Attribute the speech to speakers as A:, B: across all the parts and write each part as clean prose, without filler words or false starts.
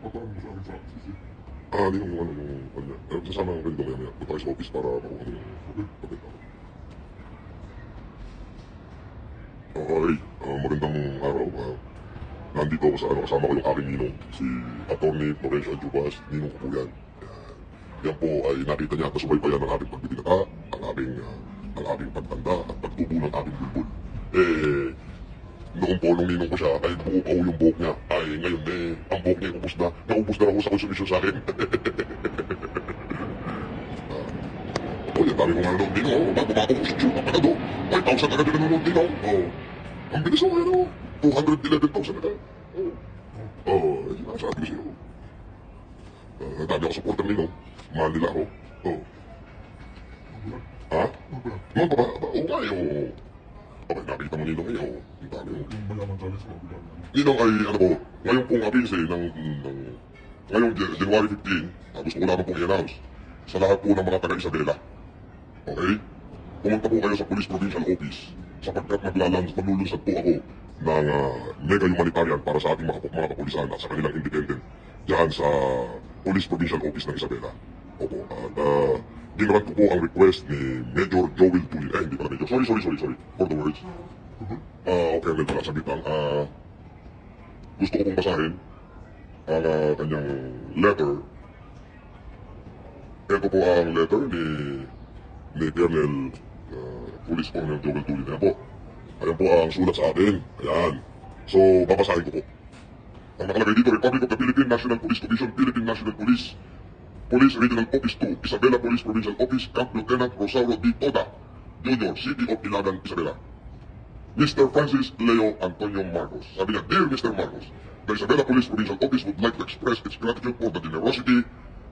A: ipapaano mo sa akin sa CC.
B: Ninong yung ano, yung kanya. Sasama ang ganito maya-maya. Punta kayo sa office para makuha kami ng papel. Okay, magandang araw. Nandito ako sa ano, kasama ko yung aking ninong, si Atty. Florencio Anjubas, ninong ko po yan. Yan po ay nakita niya at nasubaybayan ng ating pagbibinata, ang ating pagtanda at pagtubo ng ating bulbul. Noon po, nung ninong ko siya, ay buo pa yung buhok niya. Ay, ngayon ang buhok niya ubos na. Naubos na ako sa konsumisyon sa akin. Yan dami kong nanonood din, bago makaubos yung kapagado. 5,000 agad yung nanonood din, Ang bilis mo, 211,000 agad. Yun ang sabi ko sa'yo. Dami ako supporter ninong. Mahal nila ako. Ha? Noon pa ba? Oo nga, Okay, nakita mo ninong ngayon, ang dami mo.
A: Yung mayaman challenge mo, bilang
B: Ninong ay, ngayon pong abinse ngayong January 15, gusto ko lamang pong i-announce sa lahat po ng mga taga-Isabela. Okay? Pumunta po kayo sa Police Provincial Office sapagkat maglulunsad po ako ng mega humanitarian para sa ating mga kapulisan at sa kanilang independent dyan sa Police Provincial Office ng Isabela. Opo, at ginawan ko po ang request ni Major Joel Tulin. Hindi pala Major. Sorry. For the words. Okay, may pala saglit lang. Gusto ko pong basahin ang kanyang letter. Ito po ang letter ni Colonel Police Colonel Joel Tulin. Ayan po ang sulat sa atin. Ayan. So, babasahin ko po. Ang nakalagay dito, Republic of the Philippine National Police Division, Philippine National Police, Police Regional Office 2, Isabela Police Provincial Office, Camp Lieutenant Rosario D. Toda, Jr., City of Ilagan, Isabela. Mr. Francis Leo Antonio Marcos. Sabi niya, Dear Mr. Marcos, the Isabela Police Provincial Office would like to express its gratitude for the generosity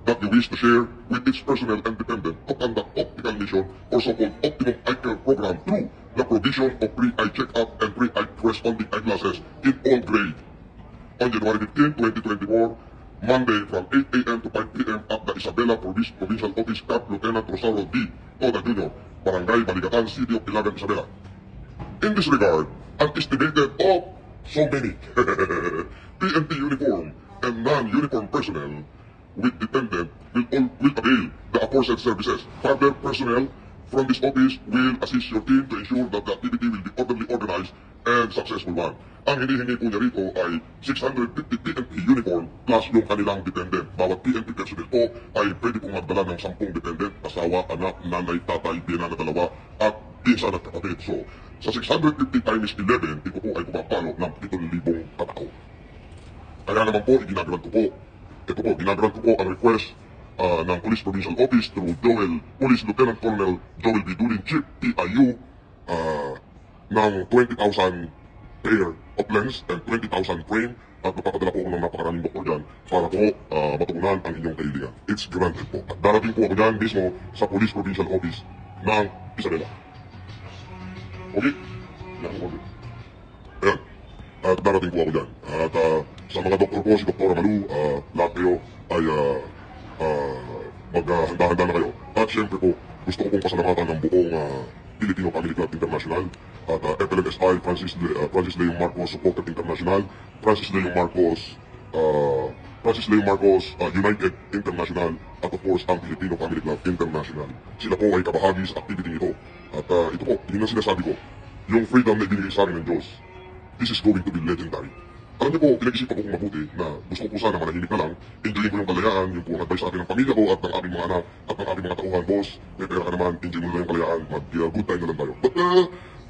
B: that you wish to share with its personnel and dependent to conduct optical mission or so-called Optimum Eye Care Program through the provision of pre-eye check-up and pre-eye corresponding eyeglasses in all grade. On January 15, 2024, Monday from 8 a.m. to 5 p.m. at the Isabela Provincial Office, Camp Lieutenant Rosario D. Toda Jr., Barangay Baligatan, City of Ilagan, Isabela. In this regard, an estimated of so many PNP uniform and non-uniform personnel with dependent will avail the aforesaid services. Further personnel from this office will assist your team to ensure that the activity will be orderly organized and successful one. Ang hinihingi po niya rito ay 650 PNP uniform plus yung kanilang dependent. Bawat PNP personnel po ay pwede pong magdala ng 10 dependent, asawa, anak, nanay, tatay, biyanan na dalawa, at pinsan at kapatid. So, sa 650 times 11, ito po ay pumapalo ng 7,000 katao. Kaya naman po, ginagawan ko po ang request ng Police Provincial Office through Police Lieutenant Colonel Joel B. Dulin, Chief PIU, ng 20,000 pair of lens and 20,000 frame at mapapadala po ako ng napakaraming doktor dyan para po matugunan ang inyong kahilingan. It's granted po. At darating po ako dyan mismo sa Police Provincial Office ng Isabela. Okay? Ayan. At darating po ako dyan. At sa mga doktor po, si Dr. Malu, lahat kayo ay maghanda-handa na kayo. At syempre po, gusto ko pong pasalamatan ng buong Filipino Family Club International at FLMSI, Francis Leon Marcos Supported International, Francis Leon Marcos United International, at of course ang Filipino Family Club International. Sila po ay kabahagi sa activity nito. At ito po, yun ang sinasabi ko, yung freedom na ibinigay sa akin ng Diyos, this is going to be legendary. Alam niyo po, pinag-isipan ko kung mabuti na gusto ko po sana manahimik na lang, enjoyin ko yung kalayaan, yung po advice sa akin ng pamilya ko at ng aking mga anak at ng aking mga tauhan, boss, may pera ka naman, enjoy mo na lang yung kalayaan, mag-good time na lang tayo. But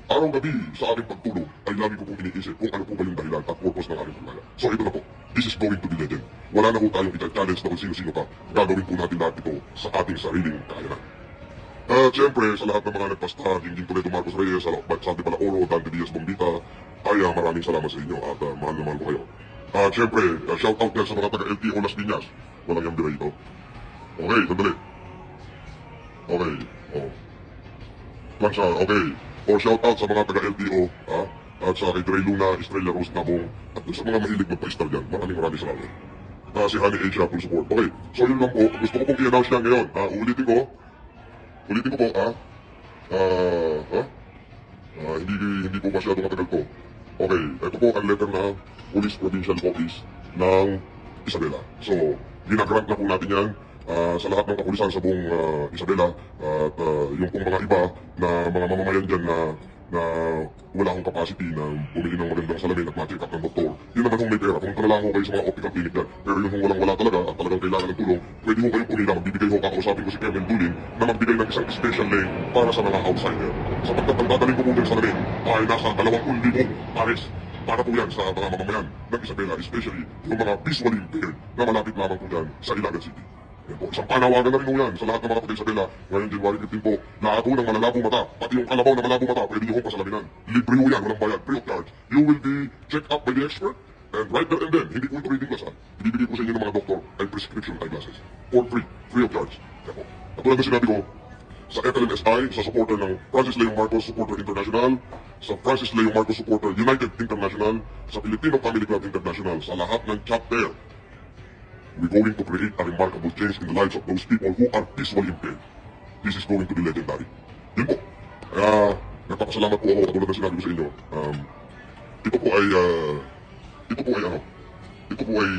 B: araw-gabi sa aking pagtulog ay lagi ko pong iniisip kung ano po ba yung dahilan at purpose ng aking paglaya. So ito na po, this is going to be legend. Wala na po tayong i-challenge na kung sino-sino pa, gagawin po natin lahat ito sa ating sariling kakayanan. At syempre, sa lahat ng mga nagpasta, Jingjing Toledo Marcos Reyes, Santi Palaoro, Dante Diaz Bombita, ay maraming salamat sa inyo at mahal na mahal ko kayo. At syempre, shout out yan sa mga taga-LTO Las Piñas. Walang yung dire ito. Okay, sandali. Okay, Plancha, okay. O shout out sa mga taga-LTO, at sa kay Dre Luna, Estrella Rose Nabong, at sa mga mahilig magpa-star dyan. Maraming salamat. Si Honey Asia, full support. Okay, so yun lang po. Gusto ko pong i-announce yan ngayon. Ulitin ko po, hindi po masyado matagal to. Okay, ito po ang letter na Police Provincial Office ng Isabela. So, ginagrant na po natin yan sa lahat ng kapulisan sa buong Isabela at yung pong mga iba na mga mamamayan dyan na wala akong capacity na bumili ng magandang salamin at ma-check up ng doktor. Yun naman kung may pera. Pumunta na lang ako kayo sa mga optical clinic dyan. Pero yun kung walang-wala talaga at talagang kailangan ng tulong, pwede ho kayong pumila. Magbibigay ho, kakausapin ko si Kevin Dulin na magbigay ng isang special lane para sa mga outsider. Sapagkat ang dadaling ko po din salamin ay nasa 20,000 pares. Para po yan sa mga mamamayan ng Isabela, especially yung mga visually impaired na malapit lamang po dyan sa Ilagan City. Yan po, isang panawagan na rin po yan sa lahat ng mga kapatid Isabela. Ngayon, January 15 po, lahat po ng malalabong mata, pati yung kalabaw na malabong mata, pwede nyo hong pasalaminan. Libre po yan, walang bayad, free of charge. You will be checked up by the expert, and right there and then, hindi po ito reading glass ha. Ibibigay po sa inyo ng mga doktor ay prescription eyeglasses. For free of charge. Yan po. At tulad na sinabi ko, sa FLMSI, sa supporter ng Francis Leo Marcos Supporter International, sa Francis Leo Marcos Supporter United International, sa Filipino Family Club International, sa lahat ng chapter, we're going to create a remarkable change in the lives of those people who are visually impaired. This is going to be legendary. Yun po. Kaya, nagpapasalamat po ako katulad na sinabi ko sa inyo. Ito po ay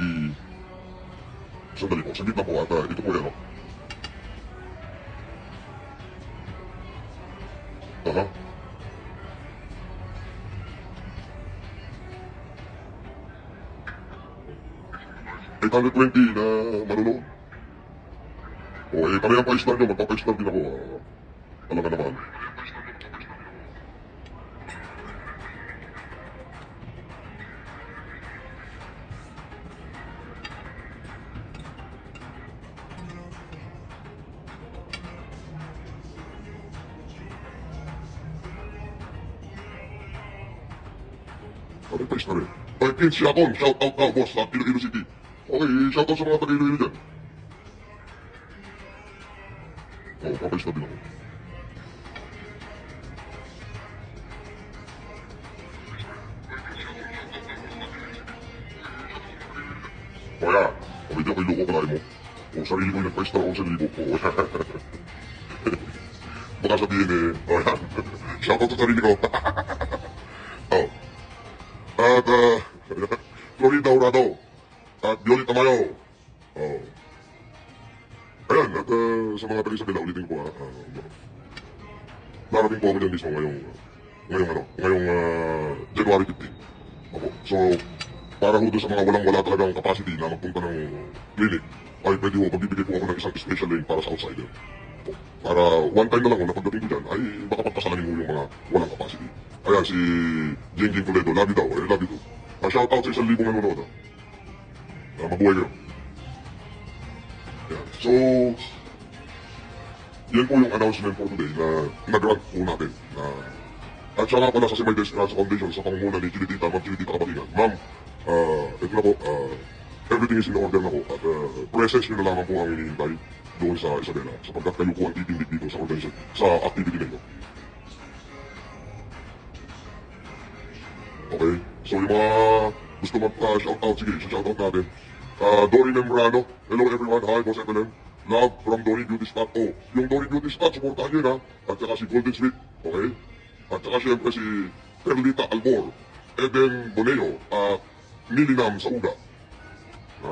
B: sandali po, saglit na po at ito po ay ano. Aha. 820 na manunod. O eh, kami ang pa-star nyo, magpapa-star din ako. Alam ka naman. Kami pa-star eh. Ay, Pins, shout out ka, boss, sa Iloilo City. Okay, shout out sa mga taga-Iloilo dyan. Oo, papayos na din ako. Kaya, kami di ako iloko kalay mo. O sarili ko yung nagpa-star ako sa libo ko. Baka sabihin eh, o yan, shout out sa sarili ko. Oh. At, Florida Horado. At Violet Tamayo. Oh. Ayan, at sa mga taga-Isabela, ulitin ko darating po ako dyan mismo ngayong January 15. Opo. So, para ho doon sa mga walang-wala talagang capacity na magpunta ng clinic, ay pwede ho, magbibigay po ako ng isang special lane para sa outsider. Opo. Para one time na lang ho, na pagdating ko dyan, ay makapagpasalamin ho yung mga walang capacity. Ayan, si Jingjing Toledo, love you daw, love you too. Shout out sa 1,000 nanonood. Mabuhay kayo. Ayan. So, yan po yung announcement for today na nag-grant po natin. At siya nga pala sa Simay Descanso Foundation sa pangunguna ni Chinitita, Ma'am Chinitita Kabatingan. Ma'am, ito na po, everything is in order na po. At presence nyo na lamang po ang hinihintay doon sa Isabela sapagkat kayo po ang titindig dito sa organization, sa activity ninyo. Okay? So yung mga gusto mag-shoutout, sige, shoutout natin. Dory Membrano, hello everyone, hi Boss FLM. Love from Dory Beauty Spot. Oh, yung Dory Beauty Spot, supportahan nyo na. At saka si Golden Sweet, okay? At saka siyempre si Perlita Albor, Eden Boneo, at Nilinam Sauga. Ha?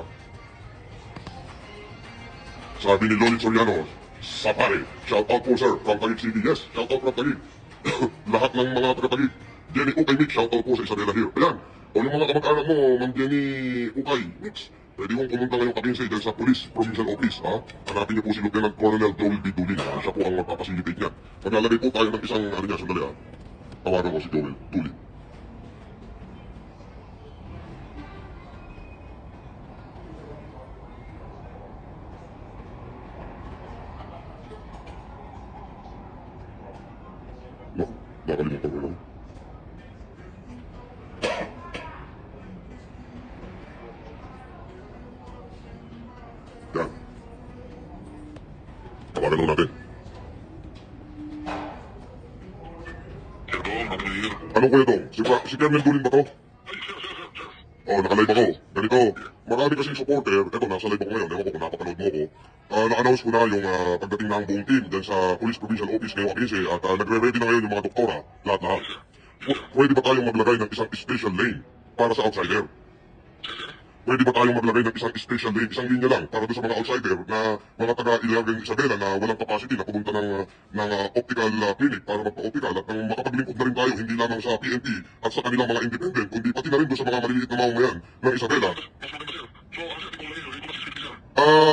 B: Sabi ni Lolit Soriano, Sapare, shout out po sir, from Taguig City. Yes, shout out from Taguig. Lahat ng mga taga-Taguig. Jenny Ukay Mix, shout out po sa Isabela here. Ayan, o yung mga kamag-anak mo, Ma'am Jenny Ukay Mix, pwede kong pumunta ngayong kabinse dyan sa Police Provincial Office, ha? Hanapin niyo po si Lieutenant Colonel Joel B. Dulin, ha? Siya po ang magpapasilitate niyan. Maglalagay po tayo ng isang, sandali, ha? Tawagan ko si Joel Dulin. No, nakalimutan ko lang. Yan. Tawagan lang natin. Ano kuya to? Si Colonel Dulin ba to? Oh, nakalive ako. Ganito, marami kasing supporter. Eto, nasa live ako ngayon. Ewan ko kung napapanood mo ako. Na-announce ko na yung pagdating ng buong team dyan sa Police Provincial Office ngayong 15 at nagre-ready na ngayon yung mga doktora. Lahat. Pwede ba tayong maglagay ng isang special lane para sa outsider? pwede ba tayong maglagay ng isang special lane, isang linya lang para doon sa mga outsider na mga taga Ilagan Isabela na walang capacity na pumunta ng optical clinic para magpa-optical at nang makapaglingkod na rin tayo hindi lamang sa PNP at sa kanilang mga independent kundi pati na rin doon sa mga maliliit na mamamayan ng Isabela.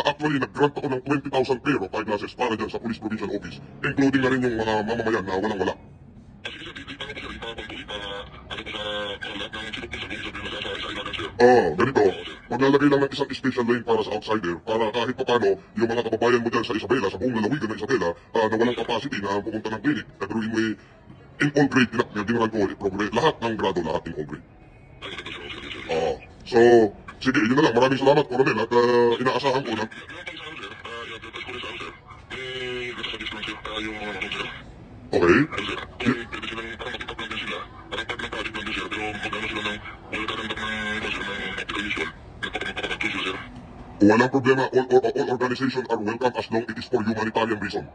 B: Actually, nag-grant ako ng 20,000 pair of eyeglasses para dyan sa Police Provincial Office, including na rin yung mga mamamayan na walang-wala. Ganito, maglalagay lang ng isang special lane para sa outsider para kahit papano yung mga kababayan mo dyan sa Isabela, sa buong lalawigan ng Isabela, na walang capacity na pumunta ng clinic, nagruin mo in all grade, general ko, lahat ng grado, lahat in all grade. So, sige, yun na lang. Maraming salamat, Coronel, at inaasahan ko na... Okay. Walang problema. All organizations are welcome as long it is for humanitarian reason.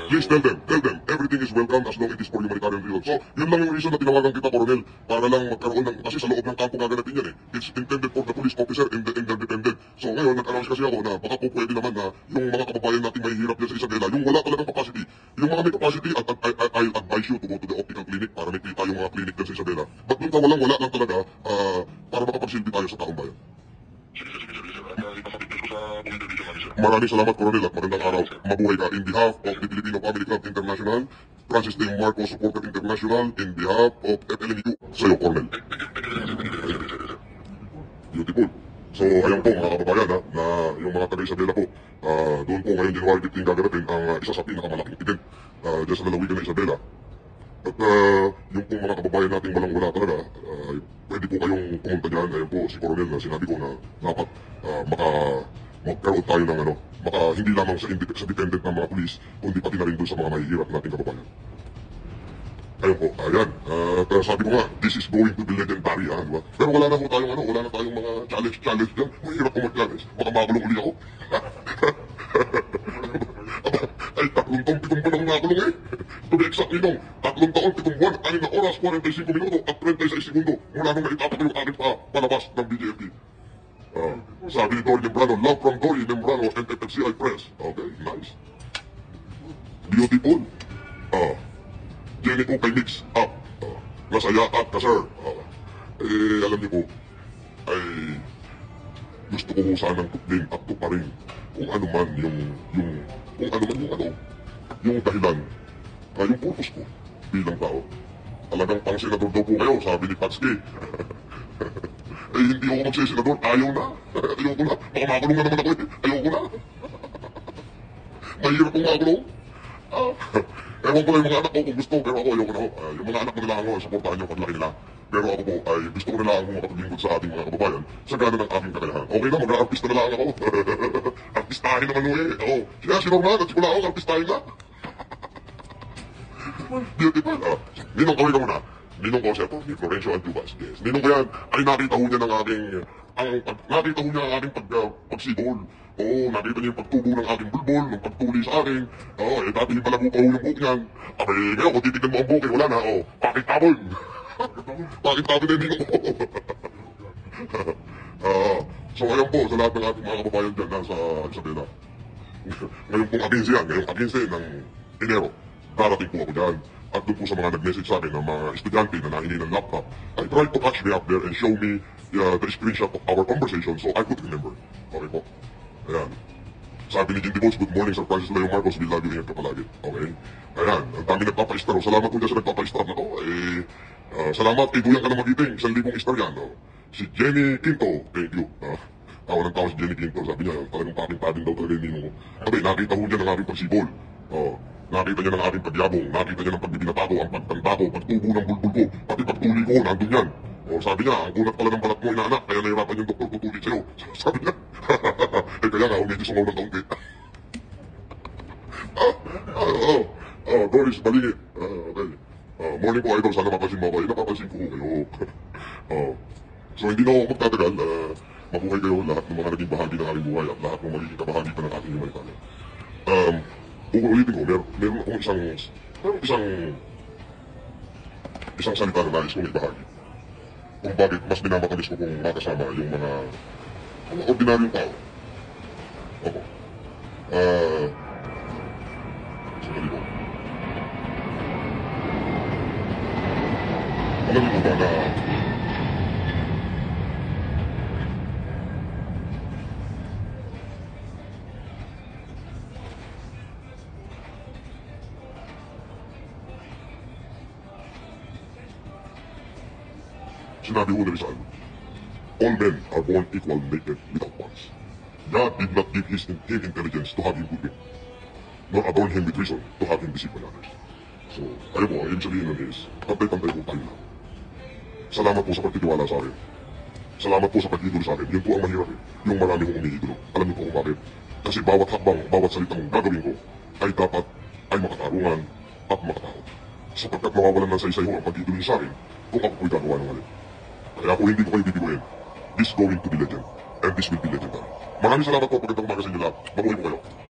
B: Please tell them, everything is welcome as long it is for humanitarian reason. So, yun lang yung reason na tinawagan kita, Coronel, para lang magkaroon ng, kasi sa loob ng kampo gaganatin yan eh. It's intended for the police officer and the dependent. So, ngayon, nag-announce kasi ako na baka po pwede naman na yung mga kababayan natin mahihirap dyan sa Isabela, yung wala talagang capacity. Yung mga may capacity, I'll advise you to go to the optical clinic para makita yung mga clinic dyan sa Isabela. But dun ka walang-wala lang talaga, para makapagsilbi tayo sa taong bayan. Maraming salamat, Coronel, at magandang araw. Mabuhay ka. In behalf of the Filipino Family Club International, Francis De Marcos Supporter International, in behalf of FLNU, sa'yo, Coronel. Beautiful. So, ayan po mga kababayan na yung mga taga-Isabela po, doon po ngayon January 15 gaganapin ang isa sa pinakamalaking event dyan sa lalawigan ng Isabela. At yung pong mga kababayan natin walang-wala talaga, pwede po kayong pumunta dyan. Ayan po si Coronel na sinabi ko na dapat magkaroon tayo ng hindi lamang sa dependent ng mga pulis, kundi pati na rin doon sa mga mahihirap nating kababayan. Ayun po, ayan. Sabi ko nga, this is going to be legendary, diba? Pero wala na po tayong wala na tayong mga challenge dyan. Mahirap po mag-challenge. Baka makulong uli ako. Ay, 30 buwan nakulong eh. To be exactly nung 3 taon, 7 buwan, 6 na oras, 45 minuto at 36 segundo mula nung naitapak yung aking palabas ng BJP. Sabi ni Dory Membrano, love from Dory Membrano and FFCI Press. Okay, nice. Beautiful. Jenny po kay Mix Up. Masaya at ka-sir. Alam niyo po, ay gusto ko sanang tuklin at tuparin kung ano man yung dahilan, yung purpose ko bilang tao. Talagang pang senador daw po kayo, sabi ni Patsky. Hindi ako magsisenador, ayaw na. Ayoko na, baka makulong na naman ako eh. Ayoko na. Mahirap kong makulong. Ewan ko na yung mga anak ko kung gusto, pero ako ayoko na ako. Yung mga anak ko nila ako, supportahan nyo paglaki nila. Pero ako po ay gusto ko nila ako makapaglingkod sa ating mga kababayan sa gana ng aking kakayahan. Okay na, mag-artista na lang ako. Artistahin naman mo eh. Si Norman at si Kulao, artistahin na. Beautiful. Ninong kawin ka muna. Ninong ko siya po, ni Florencio Antubas. Yes. Ninong ko yan, ay nakita ho niya ng aking, nakita ho niya ang aking pagsibol. Nakita niya yung pagtubo ng aking bulbol, ng pagtuli sa akin. Dati yung palago pa ho yung buhok niyan. Abay, ngayon, kung titignan mo ang buhok, wala na. Pakitabon. Pakitabon na yung ninong ko. So, ayan po, sa lahat ng ating mga kababayan dyan nasa Isabela. Ngayon pong 15 yan, ngayong 15 ng Enero. Darating po ako dyan. At doon po sa mga nag-message sa akin ng mga estudyante na nahingi ng laptop, I tried to catch me up there and show me the screenshot of our conversation so I could remember. Okay po. Ayan. Sabi ni Jindy Bones, good morning Sir Francis Leo Marcos, we love you, ingat ka palagi. Okay. Ayan. Ang dami nagpapa-star. Salamat po dyan sa nagpapa-star na to. Salamat kay Duyang ka na magiting. 1,000 star yan. Si Jenny Quinto, thank you. Tawa ng tawa si Jenny Quinto. Sabi niya, talagang pating-pating daw talaga yung ninong ko. Sabi, nakita ho niya ng aking pagsibol. Nakita niya ng aking pagyabong, nakita niya ng pagbibinata ko, ang pagtanda ko, pagtubo ng bulbul ko, pati pagtuli ko, nandun yan. Sabi niya, ang kunat pala ng balat mo, inaanak, kaya nahirapan yung doktor tutulit sa'yo. Sabi niya, kaya nga, medyo sungaw ng kaunti. Doris, Balingi. Okay. Morning po, idol, sana mapapansin mo ako. Napapansin ko kayo. So, hindi na ako magtatagal. Mabuhay kayo lahat ng mga naging bahagi ng aking buhay at lahat ng magiging kabahagi pa ng aking humanitarian. Uulitin ko, meron akong isang salita na nais kong ibahagi. kung bakit mas minamatamis ko kung makasama yung mga ordinaryong tao. Opo. Sandali po. Alam niyo po ba na sinabi ko na Rizal, all men are born equal naked without wants. God did not give him intelligence to have him good men, nor adorn him with reason to have him deceived by others. So, kayo po, ang ibig sabihin nun is, pantay-pantay po tayo lang. Salamat po sa pagtitiwala sa akin. Salamat po sa pag-idolo sa akin. Yun po ang mahirap eh. Yung marami kong umiidolo. Alam niyo po kung bakit? Kasi bawat hakbang, bawat salitang gagawin ko, ay dapat ay makatarungan at makatakot. Sapagkat mawawalan ng saysay ho ang pag-idolo niyo sa akin kung ako po'y gagawa ng mali. Kaya kung hindi ko kayo bibiguin, this going to be legend. And this will be legendary. Maraming salamat po. Pagandang umaga sa inyo lahat. Mabuhay po kayo.